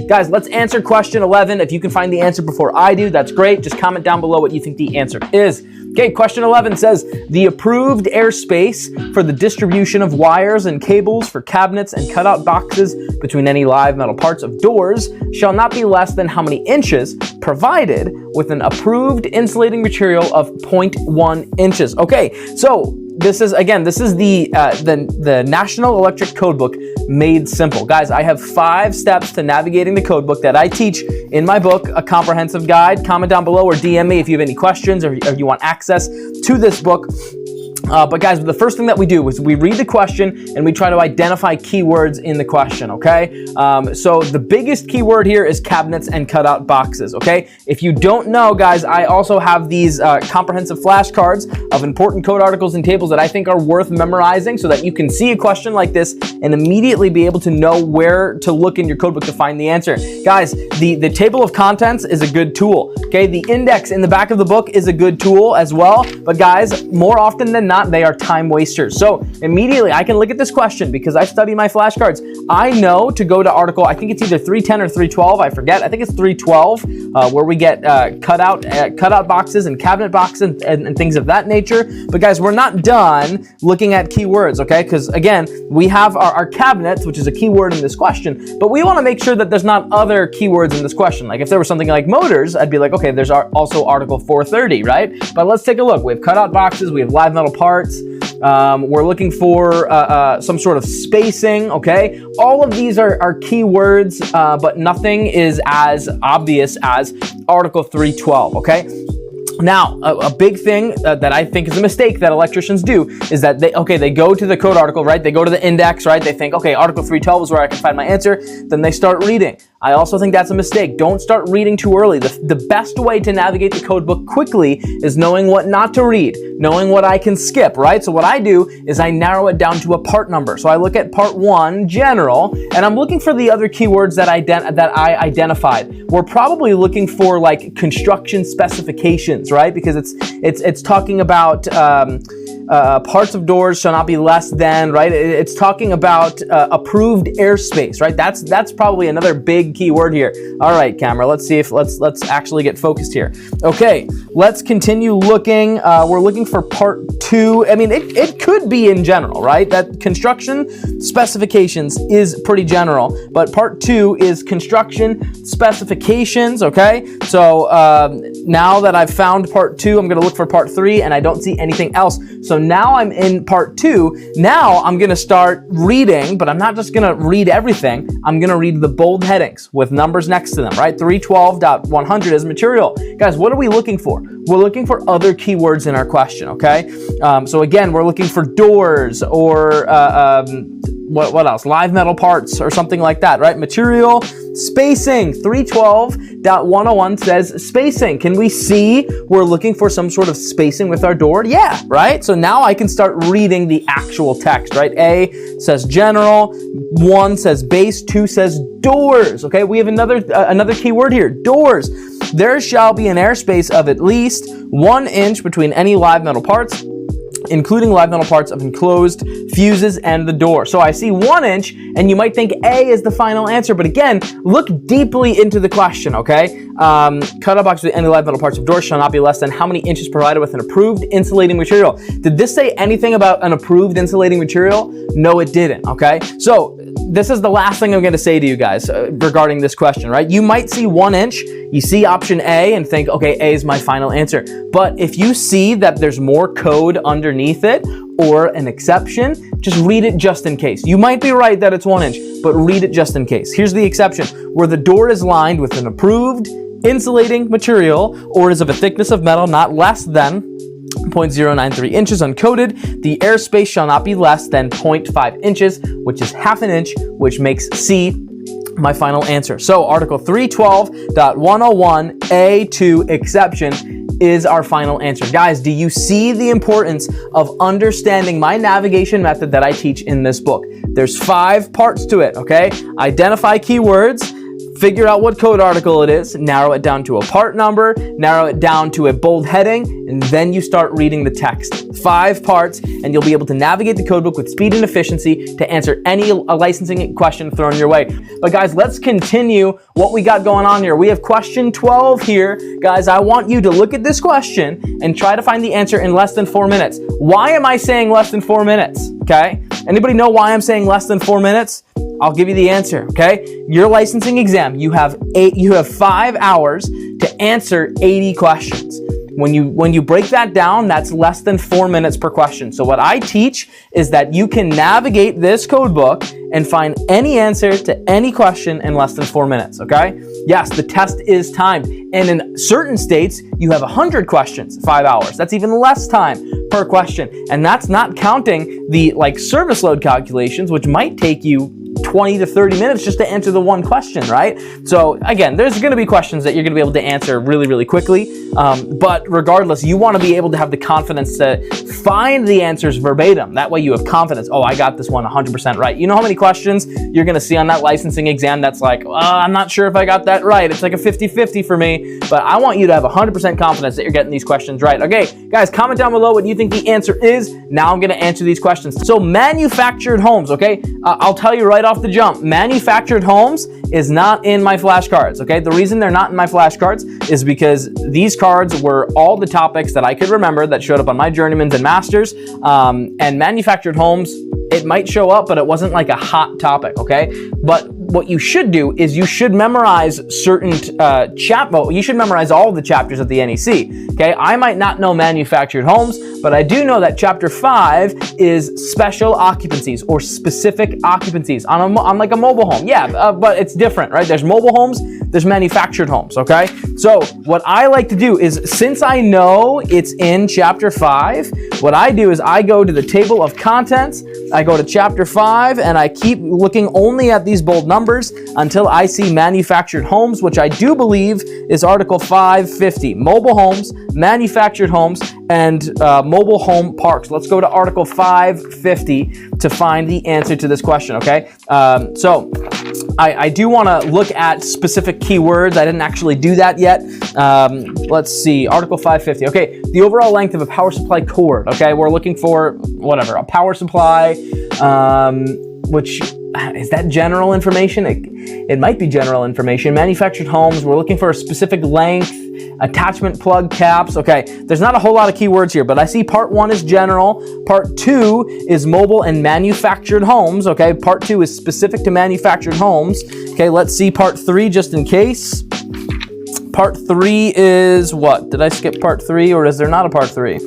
guys, let's answer question 11. If you can find the answer before I do, that's great. Just comment down below what you think the answer is. Okay, question 11 says, the approved airspace for the distribution of wires and cables for cabinets and cutout boxes between any live metal parts of doors shall not be less than how many inches, provided with an approved insulating material of 0.1 inches. Okay, so this is the National Electric Codebook made simple. Guys, I have 5 steps to navigating the codebook that I teach in my book, A Comprehensive Guide. Comment down below or DM me if you have any questions or you want access to this book. But guys, the first thing that we do is we read the question and we try to identify keywords in the question, okay? So the biggest keyword here is cabinets and cutout boxes, okay? If you don't know, guys, I also have these comprehensive flashcards of important code articles and tables that I think are worth memorizing so that you can see a question like this and immediately be able to know where to look in your codebook to find the answer. Guys, the table of contents is a good tool, okay? The index in the back of the book is a good tool as well, but guys, more often than not, they are time wasters. So immediately I can look at this question because I study my flashcards. I know to go to article, I think it's either 310 or 312, I forget. I think it's 312 where we get cutout boxes and cabinet boxes and things of that nature. But guys, we're not done looking at keywords, okay? Because again, we have our cabinets, which is a keyword in this question, but we want to make sure that there's not other keywords in this question. Like if there was something like motors, I'd be like, okay, there's also article 430, right? But let's take a look. We have cutout boxes, we have live metal parts. We're looking for some sort of spacing, okay? All of these are keywords, but nothing is as obvious as Article 312, okay? Now, a big thing that I think is a mistake that electricians do is that they go to the code article, right? They go to the index, right? They think, okay, Article 312 is where I can find my answer. Then they start reading. I also think that's a mistake. Don't start reading too early. The best way to navigate the code book quickly is knowing what not to read, knowing what I can skip, right? So what I do is I narrow it down to a part number. So I look at part 1, general, and I'm looking for the other keywords that I identified. We're probably looking for like construction specifications, right? Because it's talking about parts of doors shall not be less than, right? It's talking about approved airspace, right? That's probably another big keyword here. All right, camera, let's see if let's actually get focused here. Okay, let's continue looking. We're looking for part 2. I mean, it could be in general, right? That construction specifications is pretty general, but part 2 is construction specifications, okay? So now that I've found part 2, I'm gonna look for part 3 and I don't see anything else. So now I'm in part 2. Now I'm gonna start reading, but I'm not just gonna read everything. I'm gonna read the bold headings with numbers next to them, right? 312.100 is material. Guys, what are we looking for? We're looking for other keywords in our question, okay? So again, we're looking for doors or what else? Live metal parts or something like that, right? Material, spacing. 312.101 says spacing. Can we see we're looking for some sort of spacing with our door? Yeah, right? So now I can start reading the actual text, right? A says general, 1 says base, 2 says doors, okay? We have another keyword here, doors. There shall be an airspace of at least 1 inch between any live metal parts, including live metal parts of enclosed fuses and the door. So I see 1 inch, and you might think A is the final answer, but again, look deeply into the question, okay? Cutout box with any live metal parts of doors shall not be less than how many inches provided with an approved insulating material. Did this say anything about an approved insulating material? No, it didn't, okay? So this is the last thing I'm gonna say to you guys regarding this question, right? You might see 1 inch, you see option A and think, okay, A is my final answer. But if you see that there's more code underneath it or an exception, just read it just in case. You might be right that it's 1 inch, but read it just in case. Here's the exception. Where the door is lined with an approved insulating material or is of a thickness of metal not less than 0.093 inches uncoated, the airspace shall not be less than 0.5 inches, which is half an inch, which makes C my final answer. So Article 312.101 A2 exception is our final answer. Guys, do you see the importance of understanding my navigation method that I teach in this book? There's 5 parts to it, okay? Identify keywords, figure out what code article it is, narrow it down to a part number, narrow it down to a bold heading, and then you start reading the text. 5 parts, and you'll be able to navigate the codebook with speed and efficiency to answer any licensing question thrown your way. But guys, let's continue what we got going on here. We have question 12 here. Guys, I want you to look at this question and try to find the answer in less than 4 minutes. Why am I saying less than 4 minutes? Okay? Anybody know why I'm saying less than 4 minutes? I'll give you the answer, okay? Your licensing exam, you have 5 hours to answer 80 questions. When you break that down, that's less than 4 minutes per question. So what I teach is that you can navigate this code book and find any answer to any question in less than 4 minutes, okay? Yes, the test is timed. And in certain states, you have 100 questions, 5 hours. That's even less time per question. And that's not counting the service load calculations, which might take you 20 to 30 minutes just to answer the one question, right? So again, there's going to be questions that you're going to be able to answer really, really quickly. But regardless, you want to be able to have the confidence to find the answers verbatim. That way you have confidence. Oh, I got this one 100% right. You know how many questions you're going to see on that licensing exam that's like, I'm not sure if I got that right. It's like a 50-50 for me. But I want you to have 100% confidence that you're getting these questions right. Okay, guys, comment down below what you think the answer is. Now I'm going to answer these questions. So manufactured homes, okay? I'll tell you right off the jump, manufactured homes is not in my flashcards, okay? The reason they're not in my flashcards is because these cards were all the topics that I could remember that showed up on my journeymans and masters, and manufactured homes, it might show up, but it wasn't like a hot topic, okay? But what you should do is you should memorize certain you should memorize all of the chapters of the NEC, okay? I might not know manufactured homes, but I do know that chapter 5 is special occupancies or specific occupancies on like a mobile home. Yeah, but it's different, right? There's mobile homes, there's manufactured homes, okay? So what I like to do is, since I know it's in chapter 5, what I do is I go to the table of contents, I go to chapter 5, and I keep looking only at these bold numbers until I see manufactured homes, which I do believe is Article 550, mobile homes, manufactured homes, and mobile home parks. Let's go to Article 550 to find the answer to this question, okay? So I do want to look at specific keywords. I didn't actually do that yet. Let's see, Article 550. Okay, the overall length of a power supply cord. Okay, we're looking for whatever, a power supply, which is that general information? It might be general information. Manufactured homes, we're looking for a specific length, attachment plug caps. Okay, there's not a whole lot of keywords here, but I see part 1 is general, part 2 is mobile and manufactured homes. Okay, part 2 is specific to manufactured homes. Okay, let's see part 3 just in case. Part 3 is what? Did I skip part 3, or is there not a part 3?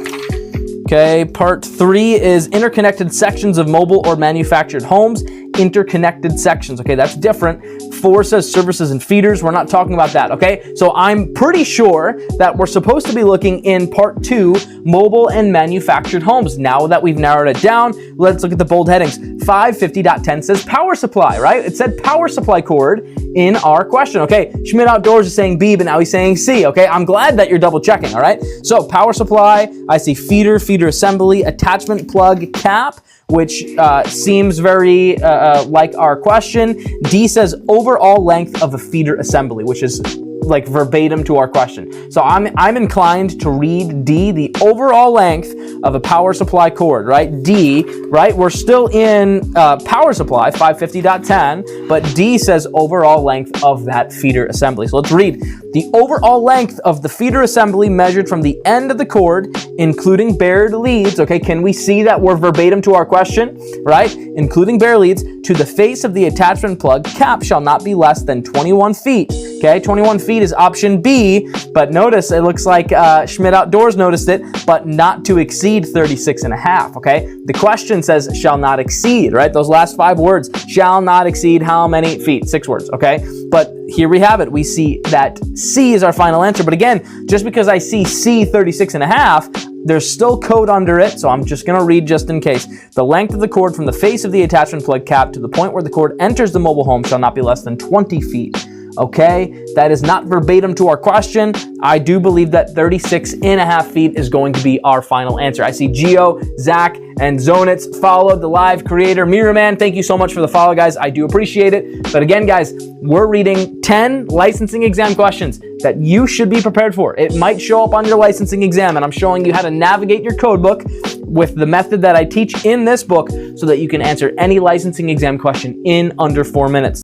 Okay, part 3 is interconnected sections of mobile or manufactured homes. Interconnected sections. Okay, that's different. 4 says services and feeders. We're not talking about that, okay? So I'm pretty sure that we're supposed to be looking in part 2, mobile and manufactured homes. Now that we've narrowed it down, let's look at the bold headings. 550.10 says power supply, right? It said power supply cord in our question, okay? Schmidt Outdoors is saying B, but now he's saying C, okay? I'm glad that you're double checking, all right? So power supply, I see feeder assembly, attachment plug cap, which seems very like our question. D says overall length of a feeder assembly, which is like verbatim to our question. So I'm inclined to read D, the overall length of a power supply cord, right? D, right? We're still in power supply, 550.10, but D says overall length of that feeder assembly. So let's read. The overall length of the feeder assembly measured from the end of the cord, including bared leads, okay, can we see that we're verbatim to our question, right? Including bare leads, to the face of the attachment plug cap shall not be less than 21 feet. Okay, 21 feet is option B, but notice it looks like Schmidt Outdoors noticed it, but not to exceed 36.5, okay? The question says shall not exceed, right? Those last 5 words, shall not exceed how many feet? 6 words, okay? But here we have it. We see that C is our final answer, but again, just because I see C 36.5, there's still code under it, so I'm just going to read just in case. The length of the cord from the face of the attachment plug cap to the point where the cord enters the mobile home shall not be less than 20 feet. Okay, that is not verbatim to our question. I do believe that 36.5 feet is going to be our final answer. I see Gio, Zach, and Zonitz followed the live creator. Miraman, thank you so much for the follow, guys. I do appreciate it. But again, guys, we're reading 10 licensing exam questions that you should be prepared for. It might show up on your licensing exam, and I'm showing you how to navigate your code book with the method that I teach in this book so that you can answer any licensing exam question in under 4 minutes.